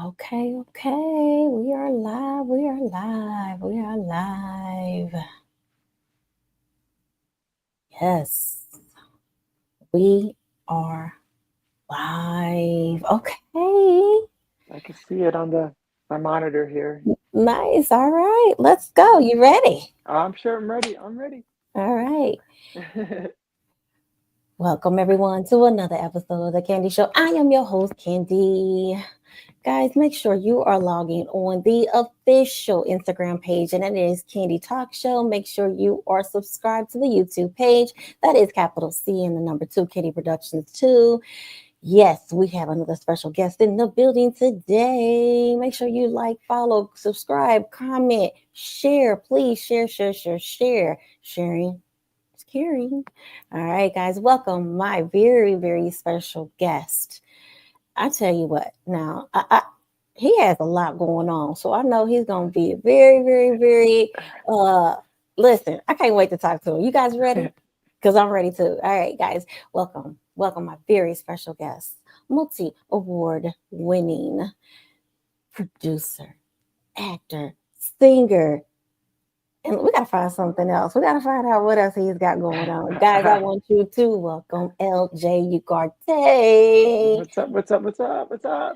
Okay, okay. We are live. We are live. We are live. Yes, we are live. Okay. I can see it on the my monitor here. Nice. All right. Let's go. You ready? I'm sure I'm ready. I'm ready. All right. Welcome everyone to another episode of the Candy Show. I am your host, Candy. Guys, make sure you are logging on the official Instagram page, and it is Candy Talk Show. Make sure you are subscribed to the YouTube page. That is capital C and the number two, Candy Productions 2. Yes, we have another special guest in the building today. Make sure you like, follow, subscribe, comment, share. Please share, share, share, share. Sharing is caring. All right, guys, welcome my very, very special guest. I tell you what, now he has a lot going on, so I know he's gonna be very, very, very. Uh, Listen, I can't wait to talk to him. You guys ready? Because I'm ready too. All right, guys, welcome my very special guest, multi-award winning producer, actor, singer. And we gotta find something else. We gotta find out what else he's got going on. Guys, I want you to welcome LJ Ugarte. What's up? What's up? What's up? What's up?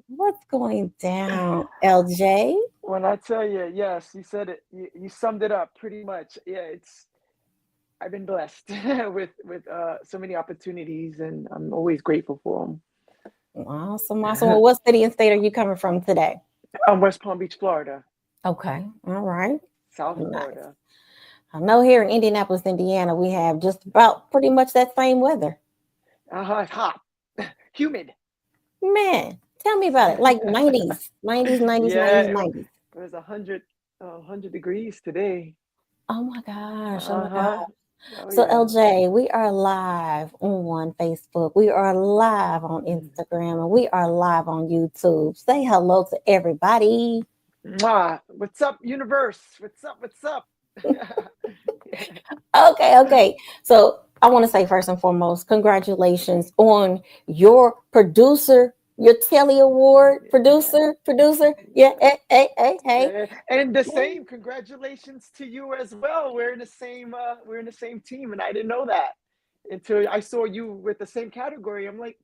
What's going down, LJ? When I tell you, yes, you said it. You summed it up pretty much. Yeah, it's. I've been blessed with so many opportunities, and I'm always grateful for Awesome, awesome. Well, them. what city and state are you coming from today? I'm West Palm Beach, Florida, Okay, all right. South Nice. Florida. I know here in Indianapolis, Indiana, we have just about pretty much that same weather. It's hot, humid. Man, tell me about it. Like 90s, 90s, 90s, Yeah, 90s, 90s. it was 100 degrees today. Oh my gosh, oh my Uh-huh. gosh. Oh So, yeah. LJ, we are live on Facebook. We are live on Instagram and we are live on YouTube. Say hello to everybody. Mwah. What's up, universe? What's up? What's up? Okay, okay. So I want to say first and foremost, congratulations on your producer, your Telly Award producer. Yeah, hey, hey, hey, hey. And the same congratulations to you as well. We're in the same team, and I didn't know that until I saw you with the same category. I'm like,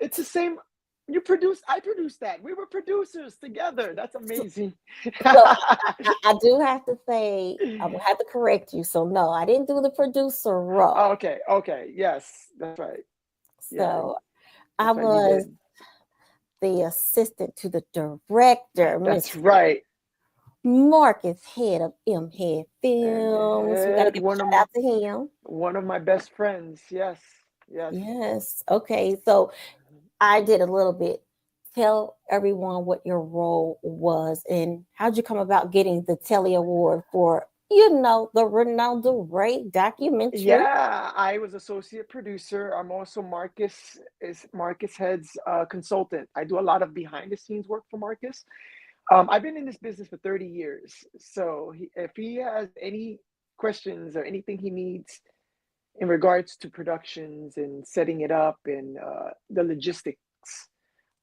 it's the same. You produced, I produced that. We were producers together. That's So, amazing. so I do have to say, I will have to correct you. So no, I didn't do the producer role. Okay, okay, yes, that's right. Yeah, So I that's right. You was did. the assistant to the director, That's Mr. right. Marcus, head of M Head Films. We got to And give a shout out to him. one of my best friends. Yes, yes. Yes. Okay. So I did a little bit. Tell everyone what your role was and how'd you come about getting the Telly Award for, the Ronaldo Ray documentary. Yeah, I was associate producer. I'm also Marcus Head's consultant. I do a lot of behind the scenes work for Marcus. I've been in this business for 30 years. So if he has any questions or anything he needs in regards to productions and setting it up and the logistics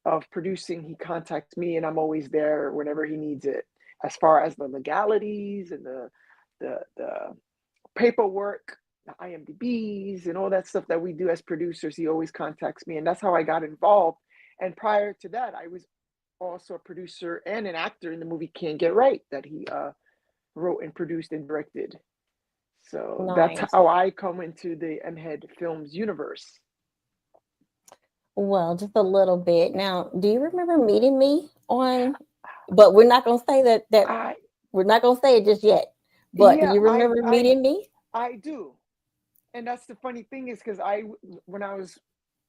of producing, he contacts me, and I'm always there whenever he needs it. As far as the legalities and the paperwork, the IMDb's, and all that stuff that we do as producers, he always contacts me, and that's how I got involved. And prior to that, I was also a producer and an actor in the movie Can't Get Right that he wrote and produced and directed. So that's Nice. how I come into the M Head Films universe. Well, just a little bit. Now, do you remember meeting me on, but we're not gonna say that I we're not gonna say it just yet. But do yeah, you remember meeting me? I do. And that's the funny thing is because when I was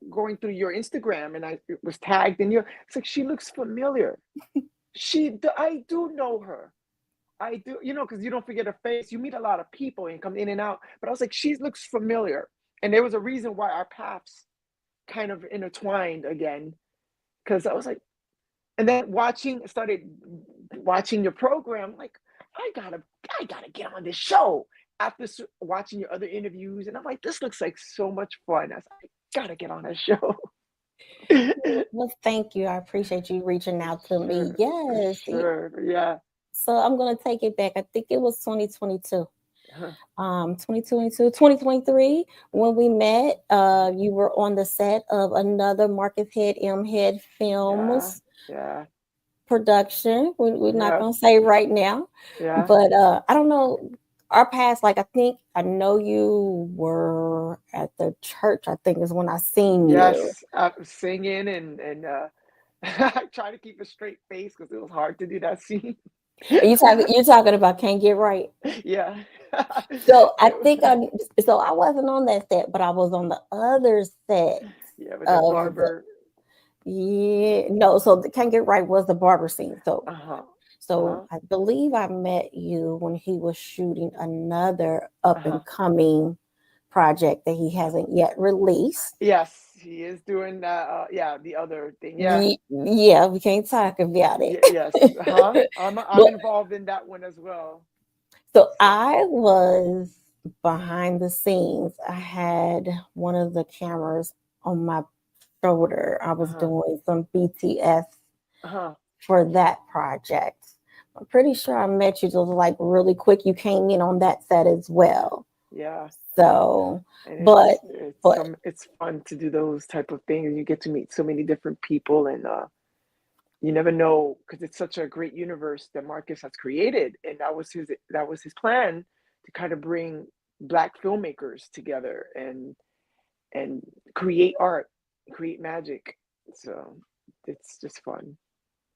going through your Instagram and I was tagged in your, it's like she looks familiar. I do know her. I do, because you don't forget her face. You meet a lot of people and come in and out. But I was like, she looks familiar. And there was a reason why our paths kind of intertwined again. Because I was like, and then started watching your program, like, I gotta get on this show after watching your other interviews. And I'm like, this looks like so much fun. I was like, I gotta get on that show. Well, thank you. I appreciate you reaching out to me. Sure, Yes. sure, yeah. So I'm going to take it back. I think it was 2022. Uh-huh. 2022, 2023, when we met. You were on the set of another Marcus Head M Head Yeah, Films yeah, production. We're not yeah, going to say right now, yeah. but I don't know our past. Like, I think I know you were at the church. I think is when I seen you. Yes, I was singing and I try to keep a straight face because it was hard to do that scene. And you talking about Can't Get Right. Yeah. So I It think I wasn't on that set, but I was on the other set yeah, with the of the barber. yeah, no, so the Can't Get Right was the barber scene. So Uh-huh. so Uh-huh. I believe I met you when he was shooting another up Uh-huh. and coming project that he hasn't yet released. Yes, he is doing that. Yeah, the other thing. Yeah. Yeah, we can't talk about it. Yes. Uh-huh. I'm But involved in that one as well. so So, I was behind the scenes. I had one of the cameras on my shoulder. I was uh-huh. doing some BTS Uh-huh. for that project. I'm pretty sure I met you just like really quick. You came in on that set as well. Yeah. So, And but but it's fun to do those type of things. You get to meet so many different people and you never know because it's such a great universe that Marcus has created, and that was his plan to kind of bring black filmmakers together and create art, create magic. So it's just fun.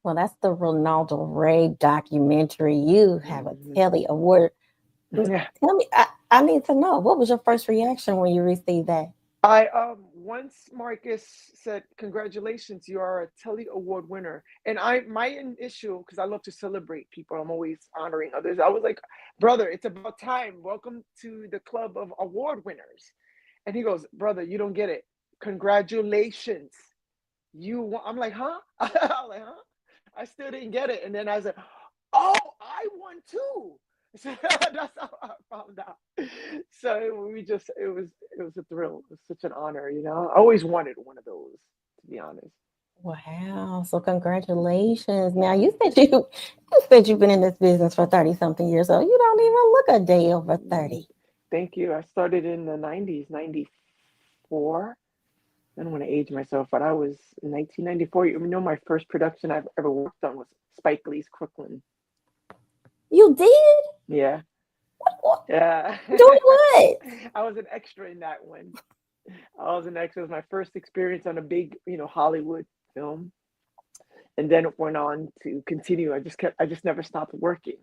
well, that's the Ronaldo Ray documentary. You have a Mhm. Telly Award. Yeah. Tell me, I need to know what was your first reaction when you received that? I once Marcus said, "Congratulations, you are a Telly Award winner." And I my issue because I love to celebrate people. I'm always honoring others. I was like, "Brother, it's about time. Welcome to the club of award winners." And he goes, "Brother, you don't get it. Congratulations. I'm like, "Huh?" I'm like, "Huh?" I still didn't get it. And then I was like, "Oh, I won too." So that's how I found out. So it was a thrill. It was such an honor, you know. I always wanted one of those, to be honest. Wow! So congratulations. Now Thank you. you said you've been in this business for 30 something years, so you don't even look a day over Mm, 30. thank you. I started in the 90s, 94. I don't want to age myself, but I was in 1994. You know, my first production I've ever worked on was Spike Lee's Crooklyn. You did? Yeah. What? Yeah. Doing what? I was an extra in that one. I was an extra. It was my first experience on a big, Hollywood film. And then it went on to continue. I just never stopped working.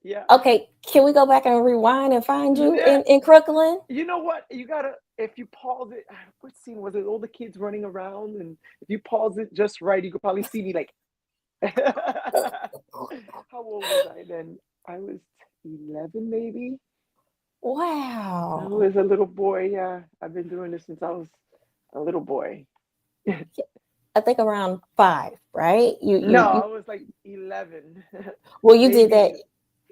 Yeah. Okay, can we go back and rewind and find you Yeah. in Crooklyn? You know what? You gotta, if you pause it, what scene was it? All the kids running around. And if you pause it just right, you could probably see me like, how old was I then? I was 11, maybe. I Wow. was a little boy. Yeah. I've been doing this since I was a little boy. I think around 5, right? No, You I was like 11. well, you did that. Maybe.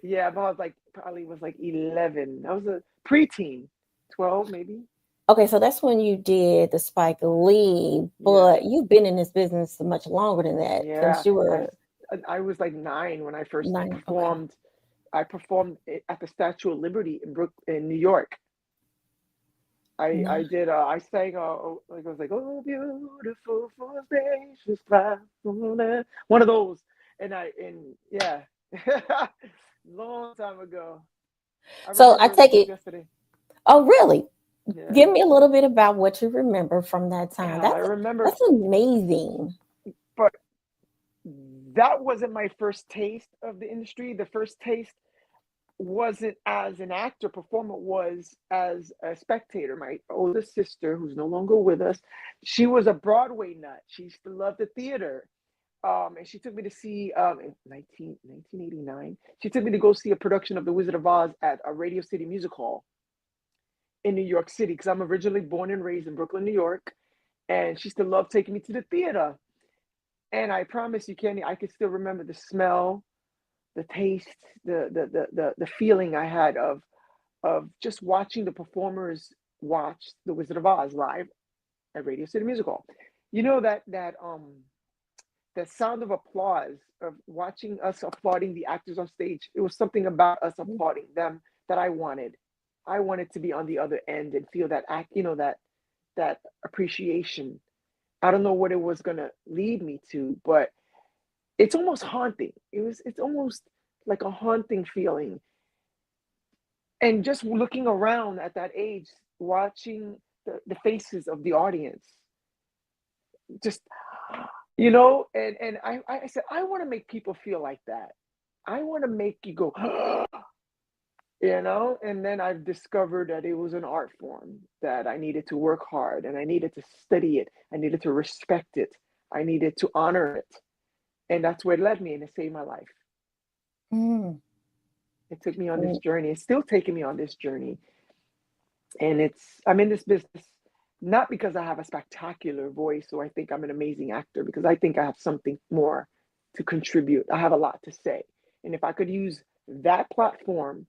Yeah, but I was like probably was like 11. I was a preteen, 12 maybe. Okay, so that's when you did the Spike Lee, Yeah. but you've been in this business much longer than that Yeah. since you I were I was like 9 when I first 9. Okay. performed. I performed at the Statue of Liberty in New York. I 9. did I sang like I was like, "Oh beautiful for spacious cloud." One of those. And yeah. Long time ago. I So I remember it like take it was it. yesterday. Oh, really? Yeah. Give me a little bit about what you remember from that time. Yeah, I remember, That's amazing. but that wasn't my first taste of the industry. The first taste wasn't as an actor performer, was as a spectator. My oldest sister, who's no longer with us, she was a Broadway nut. She used to love the theater. And she took me to see in 1989. She took me to go see a production of The Wizard of Oz at a Radio City Music Hall in New York City because I'm originally born and raised in Brooklyn, New York. And she still loved taking me to the theater. And I promise you, Kenny, I can still remember the smell, the taste, the feeling I had of just watching the performers watch The Wizard of Oz live at Radio City Music Hall. You know that sound of applause, of watching us applauding the actors on stage. It was something about us applauding them that I wanted. I wanted to be on the other end and feel that act, that appreciation. I don't know what it was gonna lead me to, but it's almost haunting. It's almost like a haunting feeling. And just looking around at that age, watching the faces of the audience, just and I said, I want to make people feel like that. I want to make you go, and then I've discovered that it was an art form that I needed to work hard and I needed to study it. I needed to respect it. I needed to honor it. And that's where it led me and it saved my life. Mm. It took me on this Mm. journey. It's still taking me on this journey. And I'm in this business not because I have a spectacular voice or I think I'm an amazing actor, because I think I have something more to contribute. I have a lot to say. And if I could use that platform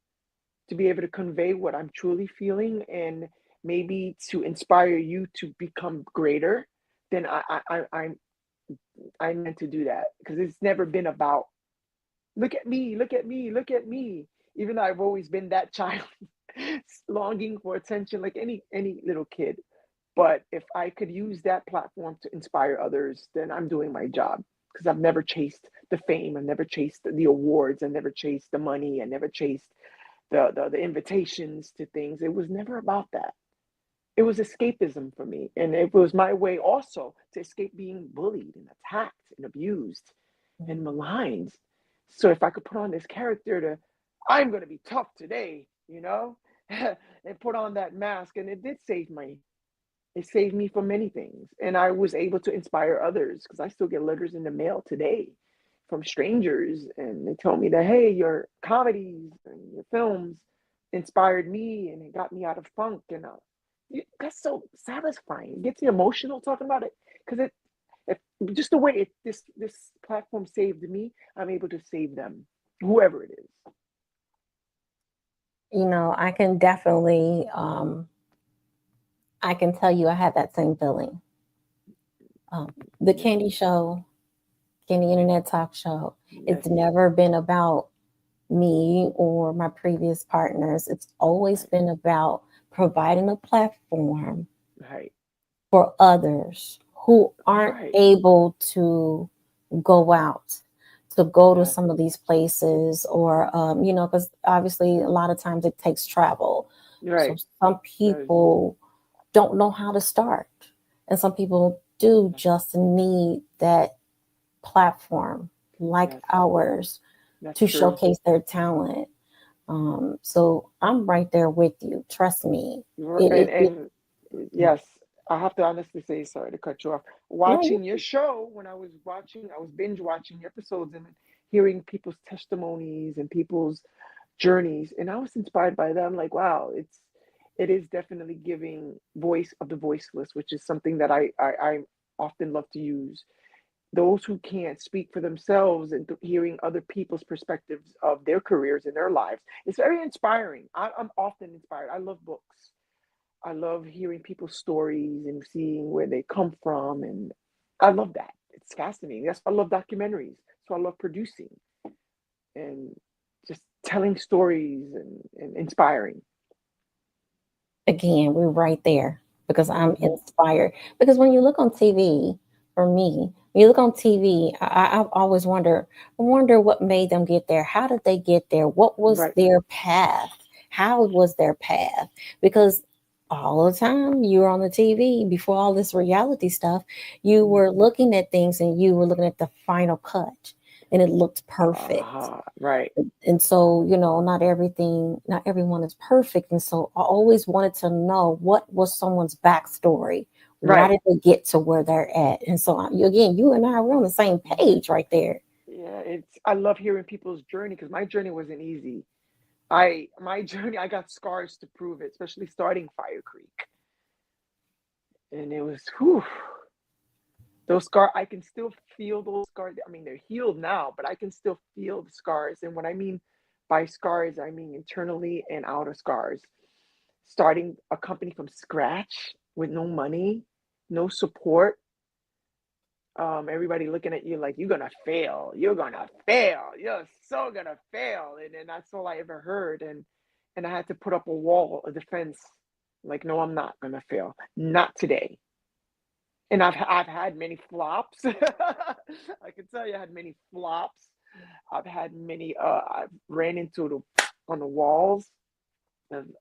to be able to convey what I'm truly feeling and maybe to inspire you to become greater, then I meant to do that, because it's never been about look at me, look at me, look at me. Even though I've always been that child longing for attention like any little kid. But if I could use that platform to inspire others, then I'm doing my job, because I've never chased the fame, I've never chased the awards, I never chased the money, I never chased the invitations to things. It was never about that. It was escapism for me, and it was my way also to escape being bullied and attacked and abused and maligned. So if I could put on this character to, I'm going to be tough today, and put on that mask, and it did save me. It saved me from many things, and I was able to inspire others, because I still get letters in the mail today from strangers, and they tell me that, hey, your comedies and your films inspired me, and it got me out of funk, and that's so satisfying. It gets me emotional talking about it, because it just the way this platform saved me, I'm able to save them, whoever it is. I can definitely, I can tell you I had that same feeling. The Yes, Candy Show, Candy Internet Talk Show, it's yes, never been about me or my previous partners. It's always right, been about providing a platform right, for others who aren't right. able to go out, to go to Yes, some of these places, or because obviously a lot of times it takes travel. So right. some Does people don't know how to start, and some people do yes, just need that platform like yes. ours That's to true. showcase their talent. So I'm right there with you. Trust me. It And yes, I have to honestly say, sorry to cut you off. no, Watching your show, when I was binge watching episodes and hearing people's testimonies and people's journeys, and I was inspired by them. Like, wow, it is definitely giving voice of the voiceless, which is something that I often love to use. Those who can't speak for themselves, and hearing other people's perspectives of their careers and their lives. It's very inspiring. I'm often inspired. I love books. I love hearing people's stories and seeing where they come from. And I love that. It's fascinating. That's why I love documentaries. So I love producing and just telling stories and inspiring. again, we're right there because I'm Hmm. inspired. Because when you look on TV, for me, when you look on TV, I've always wonder what made them get there. How did they get there? What was Right. their path? How was their path? Because all the time you were on the TV before all this reality stuff, you were Hmm. looking at things and you were looking at the final cut and it looked perfect. Right. And so not everyone is perfect, and so I always wanted to know what was someone's backstory. Why Right. did they get to where they're at? And so again, you and I were on the same page right there. Yeah. I love hearing people's journey, because my journey wasn't easy. My journey, I got scars to prove it, especially starting Fire Creek. And it was, whew, those scars, I can still feel those scars. I mean, they're healed now, but I can still feel the scars. And what I mean by scars, I mean internally and outer scars. Starting a company from scratch with no money, no support. Everybody looking at you like you're gonna fail. You're gonna fail. You're so gonna fail. And then that's all I ever heard. And I had to put up a wall, a defense. Like, no, I'm not gonna fail. Not today. And I've had many flops. I can tell you, I had many flops. I've had many. I've ran into on the walls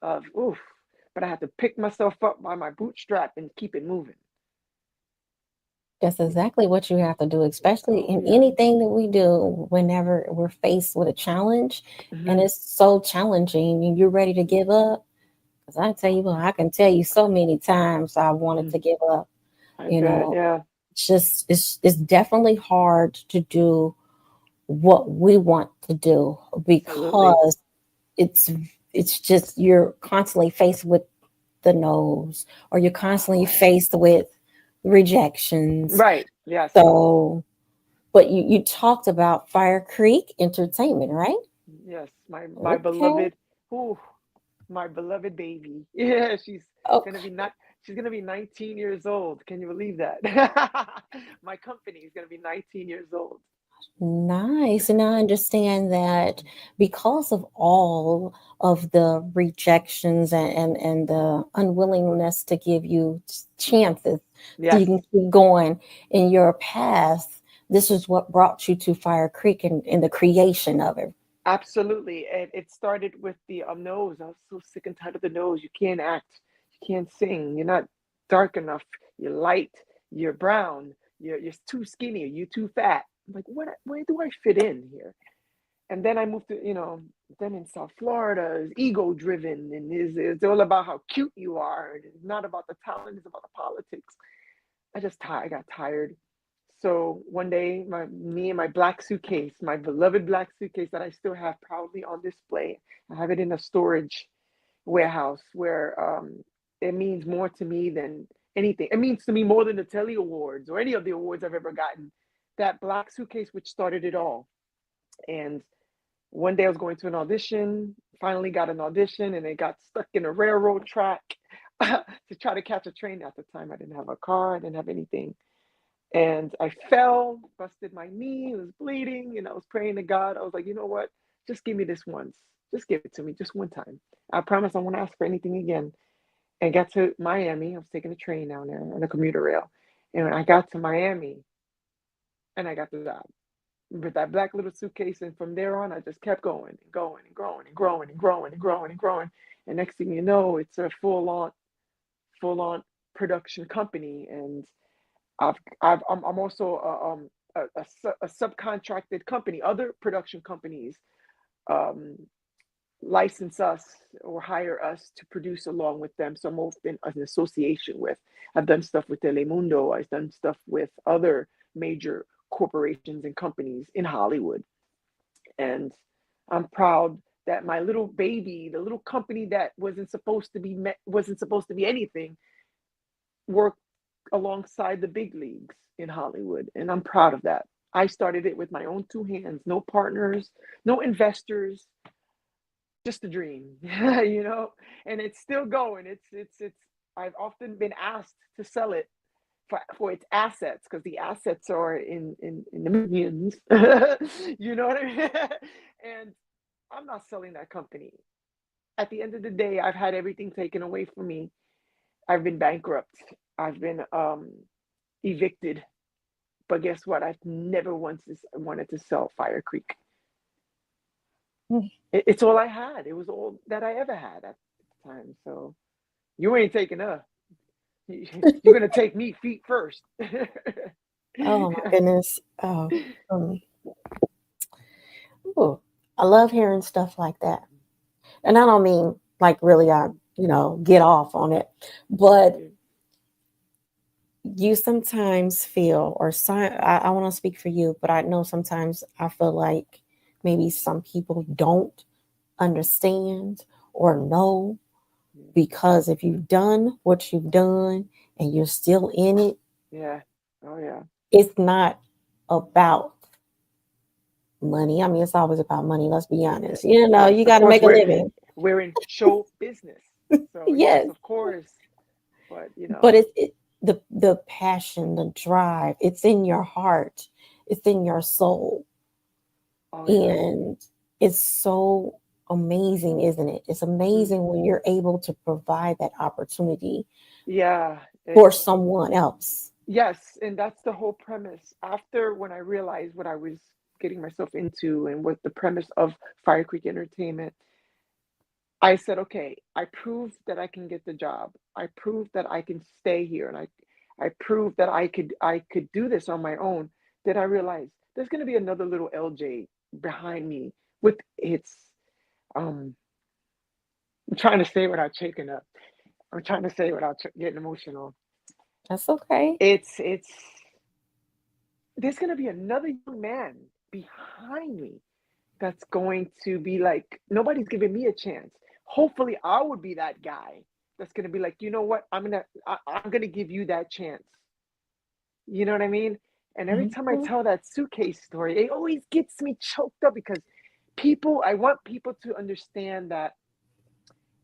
of oof. But I had to pick myself up by my bootstrap and keep it moving. That's exactly what you have to do, especially Oh in yeah. anything that we do whenever we're faced with a challenge and Hmm. it's so challenging and you're ready to give up. Because I tell you what, I can tell you so many times I wanted Hmm. to give up. I You bet. know, Yeah. it's definitely hard to do what we want to do Absolutely. because it's it's just you're constantly faced with the no's or you're constantly faced with rejections. Right. Yes. So, but you talked about Fire Creek Entertainment, right? Yes. My Okay. beloved. Ooh, my beloved baby. Yeah. Oh, Gonna be not. She's gonna be 19 years old. Can you believe that? My company is gonna be 19 years old. nice. And I understand that because of all of the rejections and the unwillingness to give you chances so you Yes. can keep going in your path, this is what brought you to Fire Creek and the creation of it. Absolutely. And it started with the nose. I was so sick and tired of the nose. You can't act. You can't sing. You're not dark enough. You're light. You're brown. You're too skinny. You're too fat. I'm like, where do I fit in here? And then I moved to, then in South Florida is ego driven and it's all about how cute you are. And it's not about the talent, it's about the politics. I got tired. So one day, me and my black suitcase, my beloved black suitcase that I still have proudly on display, I have it in a storage warehouse where it means more to me than anything. It means to me more than the Telly Awards or any of the awards I've ever gotten. That black suitcase, which started it all. And one day I was going to an audition, finally got an audition, and it got stuck in a railroad track to try to catch a train. At the time, I didn't have a car, I didn't have anything. And I fell, busted my knee, it was bleeding, and I was praying to God. I was like, you know what? Just give me this once. Just give it to me, just one time. I promise I won't ask for anything again. And got to Miami. I was taking a train down there on a commuter rail. And when I got to Miami, and I got the job with that black little suitcase. And from there on, I just kept going and going and growing and growing and growing and growing and growing. And next thing you know, it's a full on production company. And I'm also a subcontracted company. Other production companies um, license us or hire us to produce along with them. So I'm often an association with. I've done stuff with Telemundo. I've done stuff with other major corporations and companies in Hollywood. And I'm proud that my little baby, the little company that wasn't supposed to be anything, worked alongside the big leagues in Hollywood, and I'm proud of that. I started it with my own two hands, no partners, no investors, just a dream, and it's still going. It's. I've often been asked to sell it for its assets because the assets are in the millions. You know what I mean? And I'm not selling that company. At the end of the day, I've had everything taken away from me. I've been bankrupt. I've been evicted. But guess what? I've never once wanted to sell Fire Creek. It's all I had. It was all that I ever had at the time. So you ain't taking her. You're gonna take me feet first. oh my goodness. Oh, um, ooh, I love hearing stuff like that. And I don't mean like really, get off on it, but you sometimes feel, or I want to speak for you, but I know sometimes I feel like maybe some people don't understand or know because if you've done what you've done and you're still in it, Yeah. Oh yeah. it's not about money. I mean, it's always about money. Let's be Yeah. honest. Yes, You of got to course make a living. we're in show business. So yes, Yes, of course. But but it's the passion, the drive. It's in your heart. It's in your soul. Oh yeah. And it's so amazing, isn't it? It's Mm. amazing when you're able to provide that opportunity Yeah, for it's someone else. yes, and that's the whole premise. After when I realized what I was getting myself into and what the premise of Fire Creek Entertainment, I said, okay, I proved that I can get the job. I proved that I can stay here, and I proved that I could do this on my own. Then I realized there's gonna be another little LJ behind me with its um. I'm trying to say without shaking up. I'm trying to say without getting emotional. That's okay. It's there's gonna be another young man behind me that's going to be like, nobody's giving me a chance. Hopefully, I would be that guy that's gonna be like, you know what? I'm gonna give you that chance. You know what I mean? And every time I Mhm. tell that suitcase story, it always gets me choked up because I want people to understand that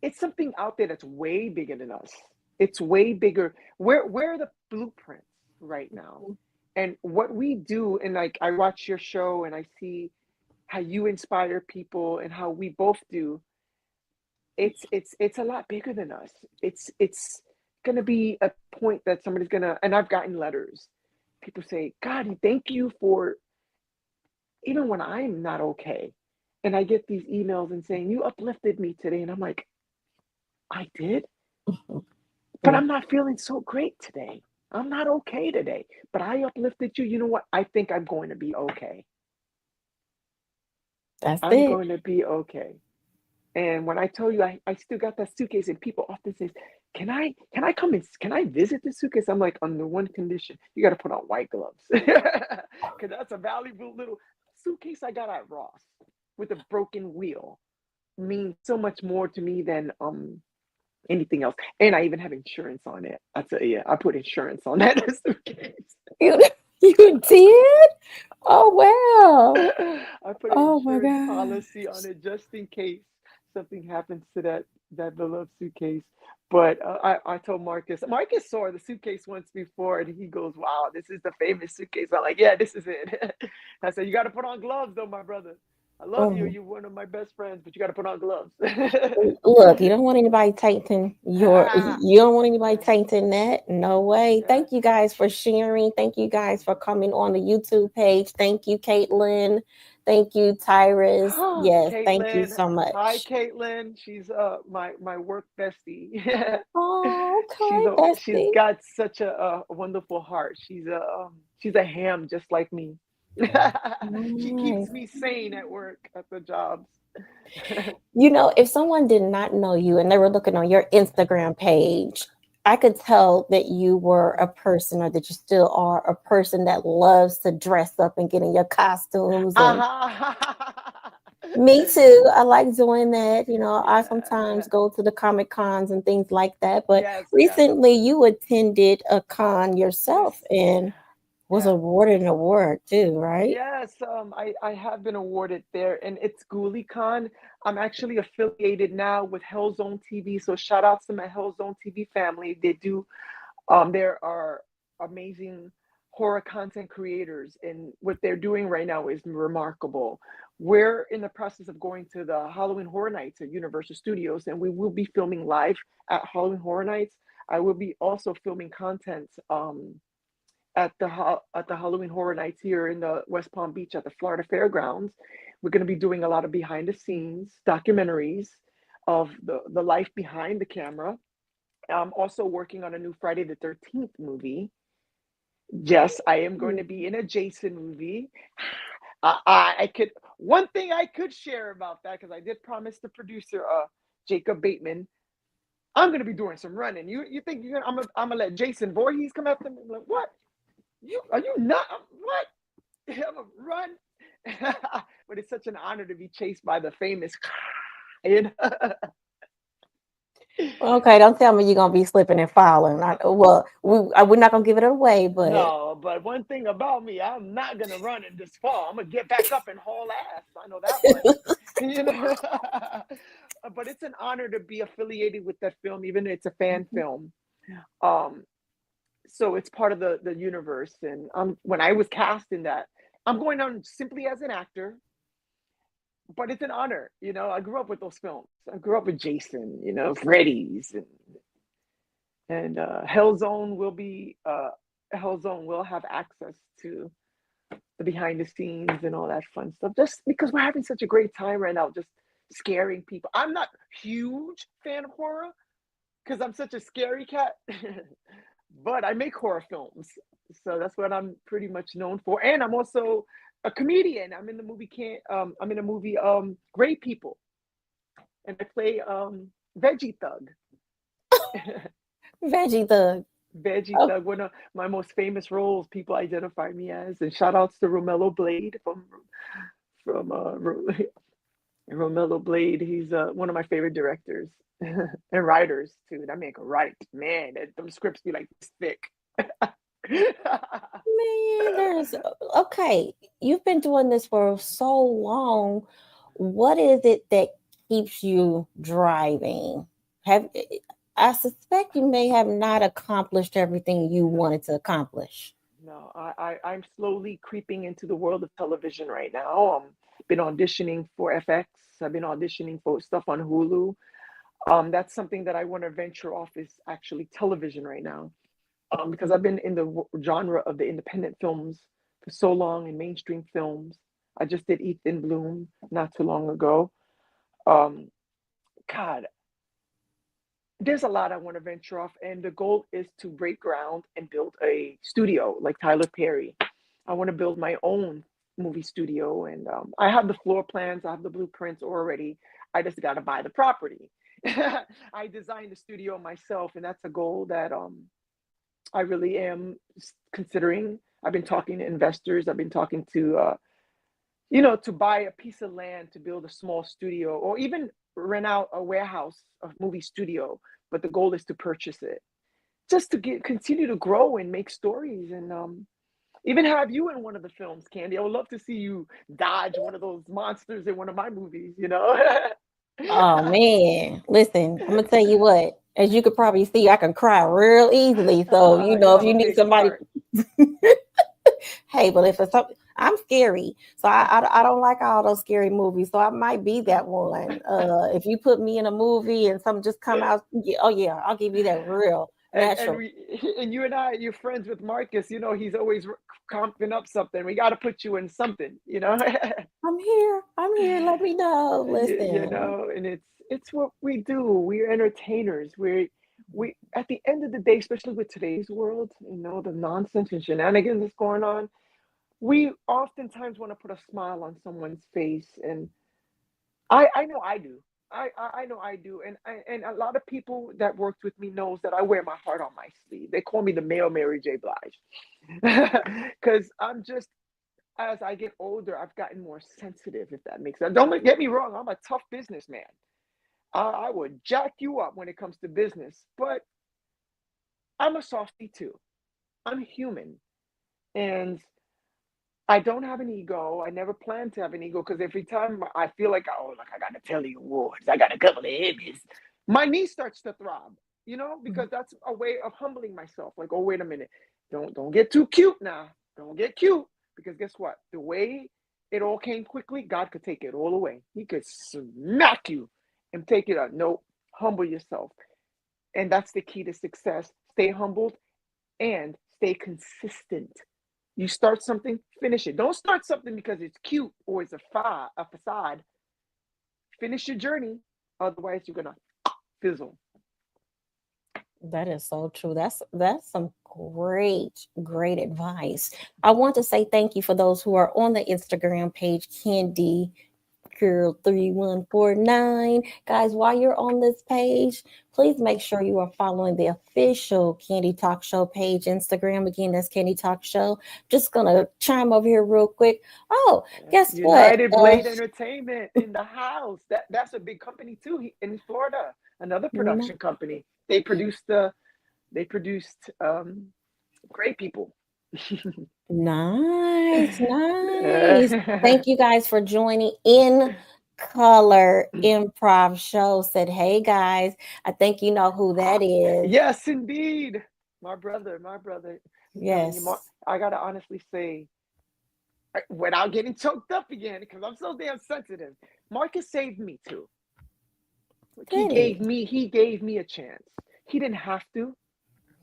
it's something out there that's way bigger than us. It's way bigger. We're the blueprints right now. And what we do, and like I watch your show and I see how you inspire people and how we both do, it's a lot bigger than us. It's gonna be a point that somebody's gonna, and I've gotten letters. People say, God, thank you for even when I'm not okay. And I get these emails and saying, you uplifted me today. And I'm like, I did, but Mm. I'm not feeling so great today. I'm not okay today, but I uplifted you. You know what? I think I'm going to be okay. That's I'm it. going to be okay. And when I tell you I still got that suitcase, and people often say, can I come and can I visit the suitcase? I'm like, under one condition, you gotta put on white gloves. Cause that's a valuable little suitcase I got at Ross with a broken wheel. Means so much more to me than anything else. And I even have insurance on it. I tell you, I put insurance on that suitcase. You, you did? Oh, wow. I put an Oh, my insurance God. policy on it just in case something happens to that beloved suitcase. But I told Marcus. Marcus saw the suitcase once before, and he goes, "Wow, this is the famous suitcase." I'm like, "Yeah, this is it." I said, "You got to put on gloves, though, my brother. I love you. Oh. You're one of my best friends, but you got to put on gloves." Look, you don't want anybody tainting Ah, you don't want anybody yeah, tainting that. No way. yeah. Thank you guys for sharing. Thank you guys for coming on the YouTube page. Thank you, Caitlin. Thank you, Tyrus. Yes, thank you Caitlin, so hi much. Caitlin. She's my work bestie. Oh, She's okay, got such a wonderful heart. She's a ham just like me. She keeps bestie. me sane at work at the jobs. If someone did not know you and they were looking on your Instagram page, I could tell that you were a person or that you still are a person that loves to dress up and get in your costumes. And Uh-huh. me too. I like doing that. I Yeah. sometimes go to the Comic Cons and things like that. But Yes, yes. recently you attended a con This yourself and was yeah. awarded an award too, right? Yes, I have been awarded there, and it's GhouliCon. I'm actually affiliated now with Hellzone TV, so shout outs to my Hellzone TV family. There are amazing horror content creators, and what they're doing right now is remarkable. We're in the process of going to the Halloween Horror Nights at Universal Studios, and we will be filming live at Halloween Horror Nights. I will be also filming content at the Halloween Horror Nights here in the West Palm Beach at the Florida Fairgrounds. We're going to be doing a lot of behind the scenes documentaries of the life behind the camera. I'm also working on a new Friday the 13th movie. Yes, I am going to be in a Jason movie. I could one thing I could share about that because I did promise the producer, Jacob Bateman, I'm going to be doing some running. You think I'm gonna let Jason Voorhees come after me? I'm like, what? You are you not what? I'm a run. But it's such an honor to be chased by the famous. You know? Okay, don't tell me you're gonna be slipping and falling. Well, we're not gonna give it away, but No, but one thing about me, I'm not gonna run in this fall. I'm gonna get back up and haul ass. I know that much. You know, but it's an honor to be affiliated with that film, even if it's a fan film. Um, so it's part of the universe. And when I was cast in that, I'm going on simply as an actor, but it's an honor. I grew up with those films. I grew up with Jason, Freddy's, and Hellzone will have access to the behind the scenes and all that fun stuff. Just because we're having such a great time right now, just scaring people. I'm not huge fan of horror because I'm such a scary cat, but I make horror films, so that's what I'm pretty much known for. And I'm also a comedian. I'm in a movie, Great People, and I play Veggie Thug. Veggie Thug. Veggie Oh, Thug, one of my most famous roles people identify me as. And shout outs to Romello Blade from Romello Blade. He's one of my favorite directors and writers too. That man can write, man. Them scripts be like this thick. man, there's okay. You've been doing this for so long. What is it that keeps you driving? Have I suspect you may have not accomplished everything you wanted to accomplish. No, I'm slowly creeping into the world of television right now. Been auditioning for FX. I've been auditioning for stuff on Hulu. That's something that I want to venture off, is actually television right now. Because I've been in the genre of the independent films for so long, in mainstream films. I just did Ethan Bloom not too long ago. Um, God, there's a lot I want to venture off, and the goal is to break ground and build a studio like Tyler Perry. I want to build my own movie studio, and I have the floor plans, I have the blueprints already. I just got to buy the property. I designed the studio myself, and that's a goal that I really am considering. I've been talking to investors. I've been talking to buy a piece of land to build a small studio, or even rent out a warehouse, a movie studio. But the goal is to purchase it, just to continue to grow and make stories, and even have you in one of the films, Candy. I would love to see you dodge one of those monsters in one of my movies. Oh man, listen, I'm gonna tell you what. As you could probably see, I can cry real easily. So You if have you a need big somebody, heart. hey, but if it's something, I'm scary, so I don't like all those scary movies. So I might be that one. If you put me in a movie and something just come out, yeah, oh yeah, I'll give you that real and natural. we and you and you're friends with Marcus. He's always comping up something. We got to put you in something. I'm here. I'm here. Let me know. Listen. And it's what we do. We're entertainers. We at the end of the day, especially with today's world, the nonsense and shenanigans that's going on, we oftentimes want to put a smile on someone's face, and I know I do. I know I do, and a lot of people that worked with me knows that I wear my heart on my sleeve. They call me the male Mary J. Blige, because I'm just, as I get older, I've gotten more sensitive. If that makes sense. Don't get me wrong. I'm a tough businessman. I would jack you up when it comes to business, but I'm a softie too. I'm human, and I don't have an ego. I never plan to have an ego, because every time I feel like, oh, look, I got to tell the awards, I got a couple of Emmys, my knee starts to throb, because that's a way of humbling myself. Like, oh, wait a minute, don't get too cute now. Don't get cute, because guess what? The way it all came quickly, God could take it all away. He could smack you and take it out. No, humble yourself, and that's the key to success. Stay humbled and stay consistent. You start something, finish it. Don't start something because it's cute or it's a facade. Finish your journey. Otherwise, you're gonna fizzle. That is so true. That's some great advice. I want to say thank you for those who are on the Instagram page, Candy Girl 3149. Guys, while you're on this page, please make sure you are following the official Candy Talk Show page, Instagram. Again, that's Candy Talk Show. Just gonna chime over here real quick. Oh, guess what? United Blade Entertainment in the house. That's a big company too, in Florida. Another production company. They produced Great People. Nice, nice. Thank you guys for joining in Color Improv Show. Said, hey guys, I think you know who that is. Yes, indeed. my brother. I'm telling you, Yes. I gotta honestly say, without getting choked up again, because I'm so damn sensitive. Marcus saved me too. Like Did he gave me a chance. He didn't have to.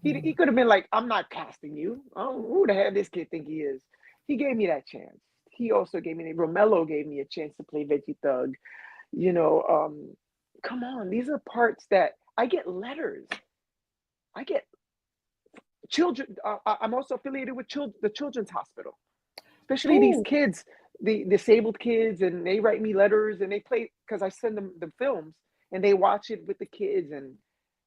He he? could have been like, I'm not casting you. Oh, who the hell this kid think he is? He gave me that chance. He also gave me Romello gave me a chance to play Veggie Thug. You know, come on, these are parts that I get letters. I get children. I'm also affiliated with the Children's Hospital, especially these Oh, kids, the disabled kids, and they write me letters and they play because I send them the films and they watch it with the kids. And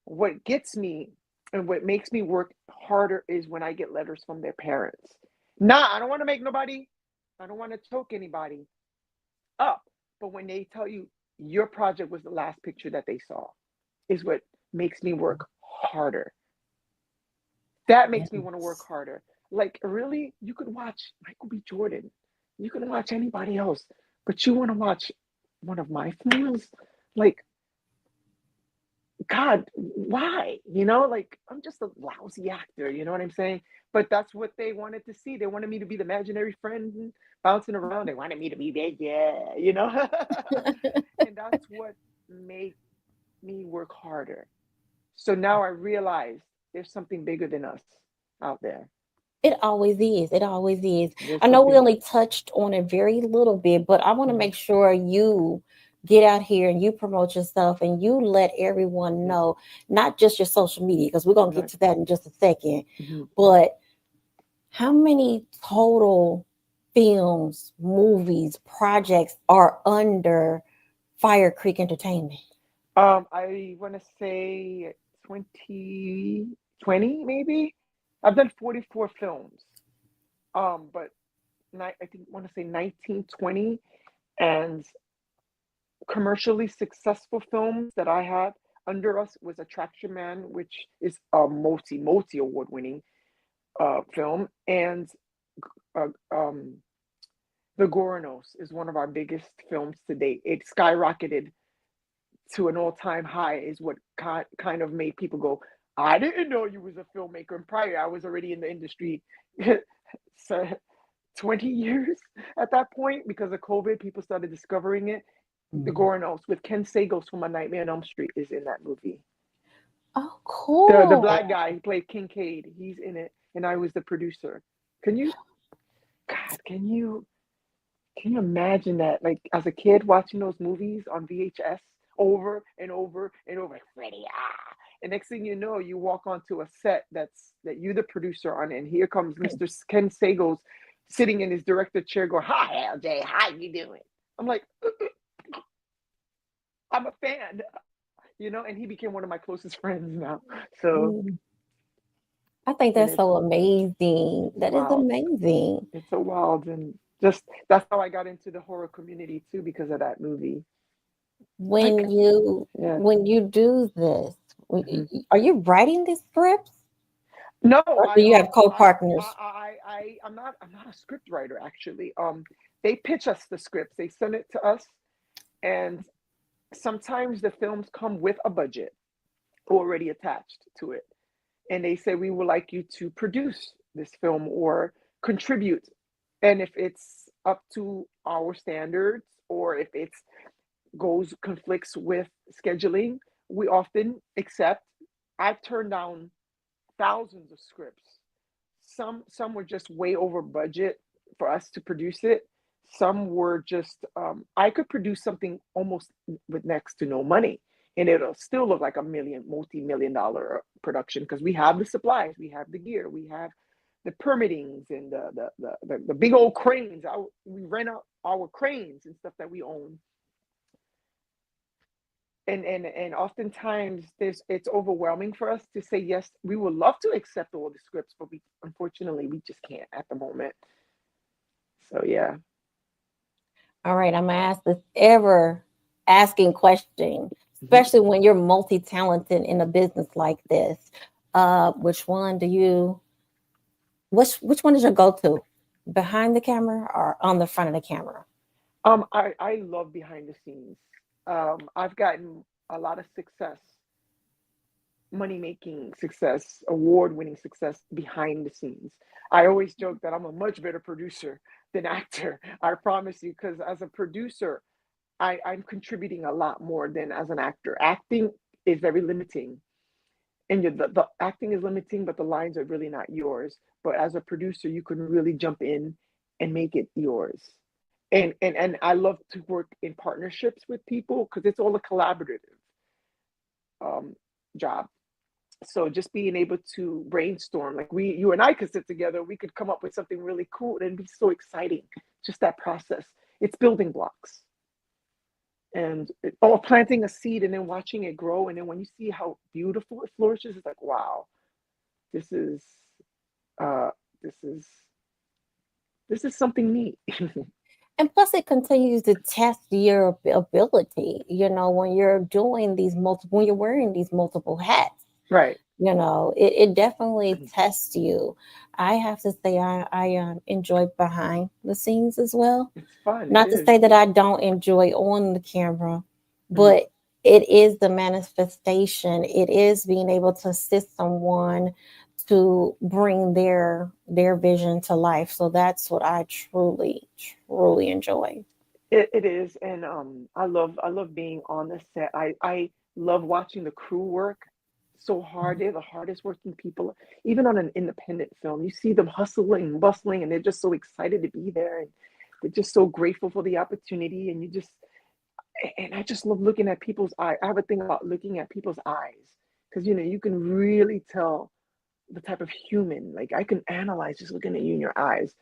what gets me and what makes me work harder is when I get letters from their parents. Nah, I don't want to make nobody, I don't want to choke anybody up. But when they tell you your project was the last picture that they saw, is what makes me work harder. That makes me want to work yes. harder. Like, really, you could watch Michael B. Jordan, you can watch anybody else, but you want to watch one of my films? Like, God, why? You know, like I'm just a lousy actor, you know what I'm saying? But that's what they wanted to see. They wanted me to be the imaginary friend bouncing around. They wanted me to be big, yeah, you know? And that's what made me work harder. So now I realize there's something bigger than us out there. It always is. It always is. There's I know we something. only touched on it very little bit, but I want to Mhm. make sure you get out here and you promote yourself and you let everyone Yep. know, not just your social media, because we're going to get Right. to that in just a second, Mhm. but how many total films, movies, projects are under Fire Creek Entertainment? I want to say 2020, maybe. I've done 44 films. But I think want to say 1920 and commercially successful films that I had under us was Attraction Man, which is a multi award winning film, and uh, um, The Goronos is one of our biggest films to date. It skyrocketed to an all time high, is what kind of made people go, I didn't know you was a filmmaker. And prior, I was already in the industry. So 20 years at that point because of COVID. People started discovering it. The Mhm. Goronos with Ken Sagos from A Nightmare on Elm Street is in that movie. Oh, The cool. black guy who played Kincaid, he's in it, and I was the producer. Can you, God, can you imagine that? Like as a kid watching those movies on VHS over and over and over, like Freddy, ah. And next thing you know, you walk onto a set that you're the producer on, and here comes Mr. Ken Sagos sitting in his director chair, going, "Hi, LJ, how you doing?" I'm like, I'm a fan, and he became one of my closest friends now. So, Mm. I think and that's so amazing. it's That is wild. amazing. It's so wild, and just that's how I got into the horror community too because of that movie. Like, yeah. When you do this, Mhm. are you writing the scripts No, or do you have co-partners? I'm not a script writer actually. They pitch us the scripts, they send it to us, and sometimes the films come with a budget already attached to it, and they say we would like you to produce this film or contribute, and if it's up to our standards or if it's goes conflicts with scheduling, we often accept. I've turned down thousands of scripts. Some were just way over budget for us to produce it. Some were just I could produce something almost with next to no money, and it'll still look like a multi-million dollar production because we have the supplies, we have the gear, we have the permittings and the big old cranes. We rent out our cranes and stuff that we own, and oftentimes it's overwhelming for us to say yes. We would love to accept all the scripts, but we unfortunately we just can't at the moment. So yeah. All right, I'm gonna ask this ever asking question, Mhm. especially when you're multi-talented in a business like this. Which one do you which one is your go-to? Behind the camera or on the front of the camera? I love behind the scenes. I've gotten a lot of success money-making success, award-winning success behind the scenes. I always joke that I'm a much better producer than actor. I promise you, because as a producer, I'm contributing a lot more than as an actor. Acting is very limiting, and the acting is limiting, but the lines are really not yours. But as a producer, you can really jump in and make it yours. And I love to work in partnerships with people because it's all a collaborative um, job. So just being able to brainstorm, like you and I could sit together, we could come up with something really cool and be so exciting. Just that process. It's building blocks and or planting a seed and then watching it grow. And then when you see how beautiful it flourishes, it's like, wow, this is uh this is this is something neat. And plus, it continues to test your ability, when you're doing these multiple, when you're wearing these multiple hats. Right. It definitely tests you. I have to say, I enjoy behind the scenes as well. It's fun. It Not to is. say that I don't enjoy on the camera, Mhm. but it is the manifestation. It is being able to assist someone to bring their vision to life. So that's what I truly, truly enjoy. It is, and I love being on the set. I love watching the crew work so hard. They're the hardest working people, even on an independent film. You see them hustling, bustling, and they're just so excited to be there, and they're just so grateful for the opportunity. And I just love looking at people's eye. I have a thing about looking at people's eyes because you can really tell the type of human. Like I can analyze just looking at you in your eyes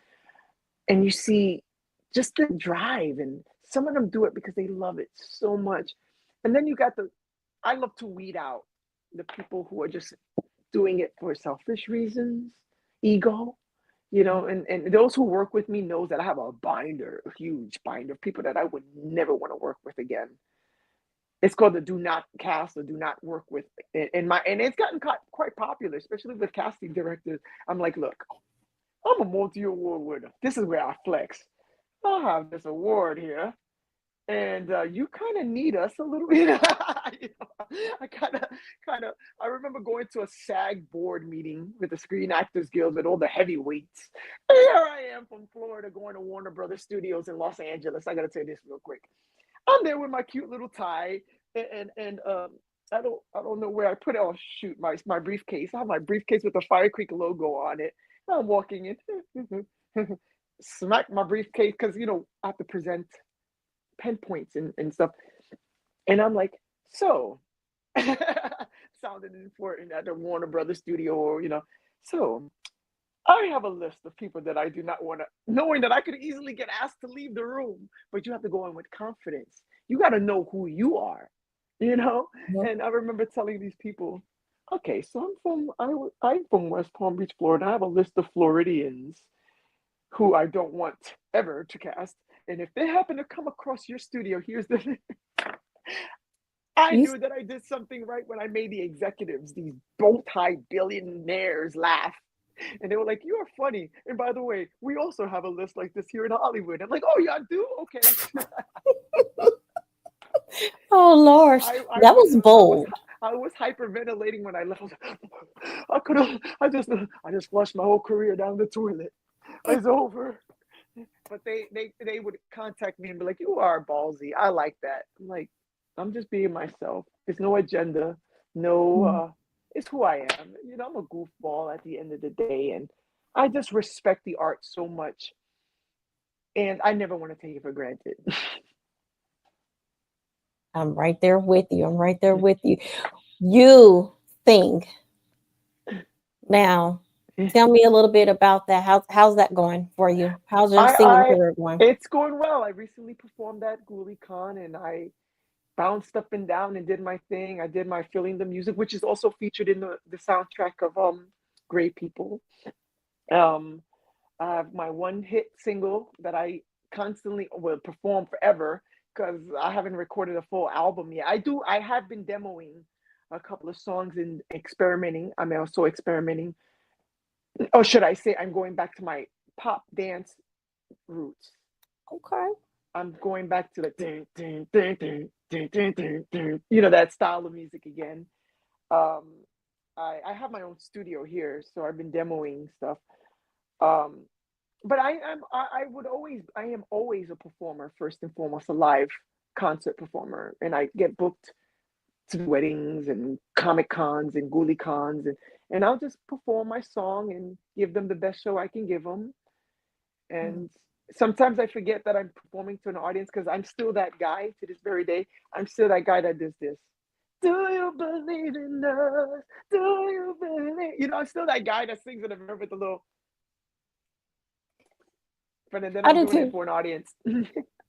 and you see just the drive, and some of them do it because they love it so much. And then you got the I love to weed out the people who are just doing it for selfish reasons, ego, and those who work with me knows that I have a binder, a huge binder of people that I would never want to work with again. It's called the do not cast or do not work with. And it's gotten quite popular, especially with casting directors. I'm like, look, I'm a multi-award winner. This is where I flex. I have this award here, and you kind of need us a little bit. I kind of. I remember going to a SAG board meeting with the Screen Actors Guild with all the heavyweights. And here I am from Florida going to Warner Brothers Studios in Los Angeles. I got to tell you this real quick. I'm there with my cute little tie, and I don't know where I put it. Oh shoot, my briefcase. I have my briefcase with the Fire Creek logo on it. I'm walking in, smack my briefcase because I have to present pen points and stuff. And I'm like, so sounded important at the Warner Brothers studio, or so I have a list of people that I do not want to, knowing that I could easily get asked to leave the room, but you have to go in with confidence. You got to know who you are, you know? Mhm. And I remember telling these people, okay, so I'm from West Palm Beach, Florida. I have a list of Floridians who I don't want ever to cast. And if they happen to come across your studio, here's the I You knew that I did something right when I made the executives, these bow tie billionaires, laugh. And they were like, "You're funny." And by the way, we also have a list like this here in Hollywood. I'm like, "Oh, y'all do? Okay." Oh Lord, I I that was was I was bold. I was hyperventilating when I left. I was like, I could have. I just flushed my whole career down the toilet. It's over. But they would contact me and be like, "You are ballsy. I like that." I'm like, I'm just being myself. There's no agenda. No, Mm. it's who I am. I'm a goofball at the end of the day, and I just respect the art so much, and I never want to take it for granted. I'm right there with you. I'm right there with you. You sing now. Tell me a little bit about that. How's that going for you? How's your singing I career going? It's going well. I recently performed at GuliCon, and I bounced up and down and did my thing. I did my Feeling the Music, which is also featured in the soundtrack of Great People. Um, I have my one hit single that I constantly will perform forever because I haven't recorded a full album yet. I have been demoing a couple of songs and experimenting. I'm also experimenting. Or should I say I'm going back to my pop dance roots. Okay. I'm going back to the dun, dun, dun, dun, dun, dun, dun, dun, that style of music again. Um, I have my own studio here, so I've been demoing stuff. Um, but I am always a performer first and foremost, a live concert performer, and I get booked to do weddings and comic cons and ghoulie cons, and I'll just perform my song and give them the best show I can give them. Mm. And sometimes I forget that I'm performing to an audience because I'm still that guy to this very day. I'm still that guy that does this. Do you believe in us? Do you believe? You know, I'm still that guy that sings in the mirror with the little, but then I I'm do doing it too. for an audience.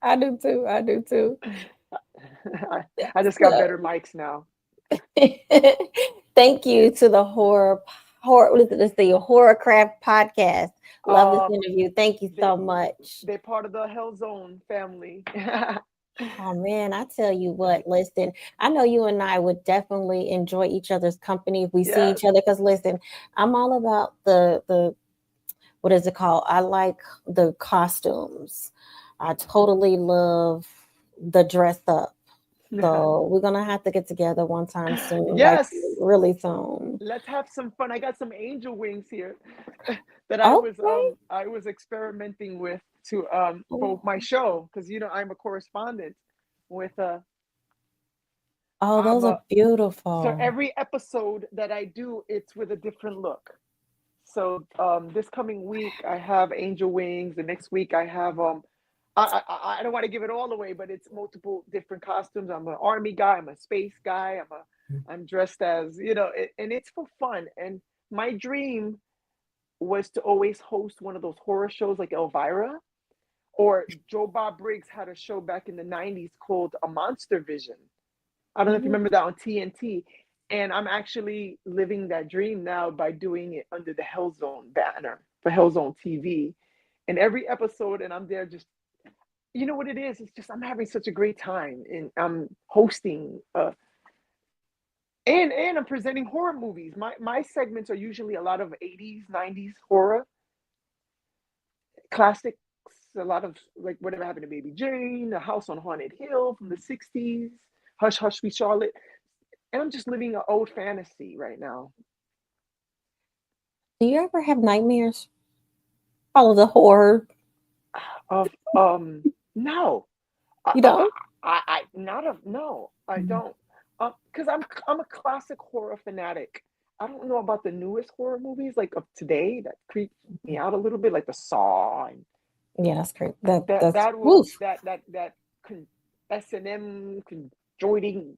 I do too. I do too. I just got better So, mics now. thank you to the horror. What is it? Let's see, Horror Craft podcast. Love this Um, interview. Thank you they so much. they're part of the Hell Zone family. Oh man, I tell you what, listen, I know you and I would definitely enjoy each other's company if we see Yes. each other. Because listen, I'm all about the what is it called? I like the costumes. I totally love the dress up. So we're gonna have to get together one time soon, like Yes. really soon. Let's have some fun. I got some angel wings here that Okay. I was experimenting with to for Oh, my show because you know I'm a correspondent with oh, I'm those are a so beautiful. every episode that I do it's with a different look. So this coming week I have angel wings. The next week I have I don't want to give it all away, but it's multiple different costumes. I'm an army guy. I'm a space guy. I'm dressed as you know, and it's for fun. And my dream was to always host one of those horror shows like Elvira or Joe Bob Briggs had a show back in the 90s called A Monster Vision. I don't know if you Mhm. remember that on TNT. And I'm actually living that dream now by doing it under the Hell Zone banner for Hell Zone TV. And every episode, and I'm there just, you know what it is? It's just I'm having such a great time, and I'm hosting, and I'm presenting horror movies. My segments are usually a lot of 80s, 90s horror classics, a lot of like Whatever Happened to Baby Jane, The House on Haunted Hill from the 60s, Hush Hush Sweet Charlotte. And I'm just living an old fantasy right now. Do you ever have nightmares? All of the horror. Of no. You don't? I not of no, I Mm. don't. Because I'm a classic horror fanatic. I don't know about the newest horror movies like of today that creep me out a little bit, like the Saw and Yeah, that's great. That that that's that was woof. that con, S&M conjoining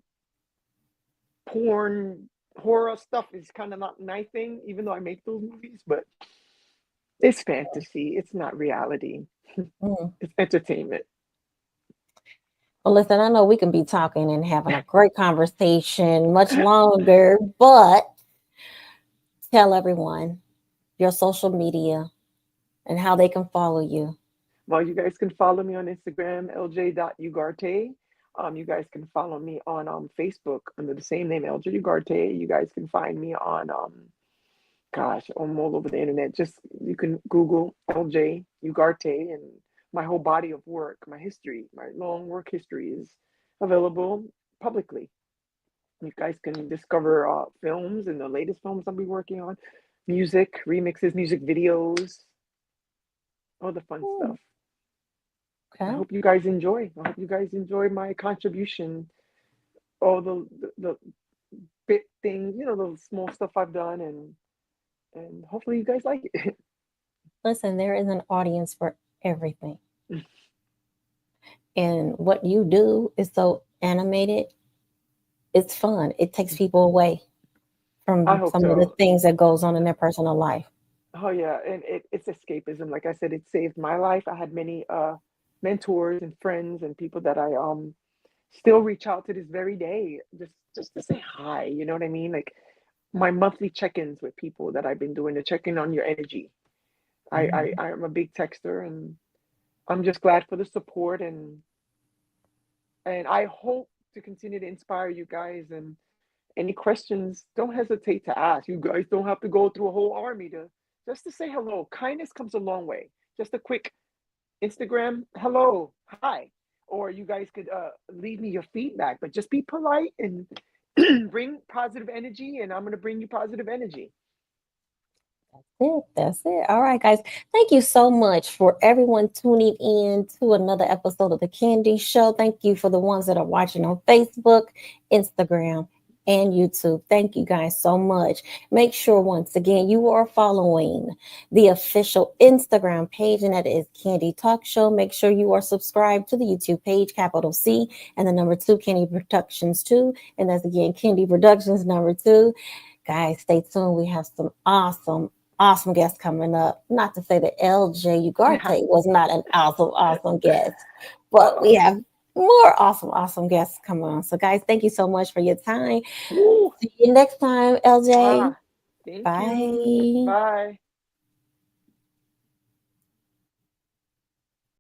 porn horror stuff is kind of not my thing, even though I make those movies, but it's fantasy. It's not reality. Mm. It's entertainment. Well, listen, I know we can be talking and having a great conversation much longer, but tell everyone your social media and how they can follow you. Well, you guys can follow me on Instagram, lj.ugarte. You guys can follow me on Facebook under the same name, LJ Ugarte. You guys can find me on, gosh, I'm all over the internet. Just you can Google LJ Ugarte, and my whole body of work, my history, my long work history is available publicly. You guys can discover films and the latest films I'll be working on, music, remixes, music videos, all the fun Mm, stuff. I okay. hope you guys enjoy. I hope you guys enjoy my contribution, all the bit things, you know, the small stuff I've done, and hopefully you guys like it. Listen, there is an audience for everything. And what you do is so animated. It's fun. It takes people away I from hope some of the so. things that goes on in their personal life. Oh yeah, and it's escapism. Like I said, it saved my life. I had many mentors and friends and people that I still reach out to this very day, just to say hi. You know what I mean? Like my monthly check-ins with people that I've been doing to check in on your energy. Mhm. I'm a big texter, and I'm just glad for the support, and I hope to continue to inspire you guys. And any questions, don't hesitate to ask. You guys don't have to go through a whole army to just to say hello. Kindness comes a long way. Just a quick Instagram hello, hi, or you guys could leave me your feedback, but just be polite and bring positive energy, and I'm going to bring you positive energy. It. That's it. All right, guys. Thank you so much for everyone tuning in to another episode of The Candy Show. Thank you for the ones that are watching on Facebook, Instagram, and YouTube. Thank you guys so much. Make sure, once again, you are following the official Instagram page, and that is Candy Talk Show. Make sure you are subscribed to the YouTube page, capital C, and the number two, Candy Productions 2. And that's again, Candy Productions number 2. Guys, stay tuned. We have some awesome guests coming up. Not to say that LJ Ugarte was not an awesome guest, but we Uh-oh. have more awesome guests coming on. So, guys, thank you so much for your time. Woo. See you next time, LJ. Mwah. Thank you. Bye. Bye.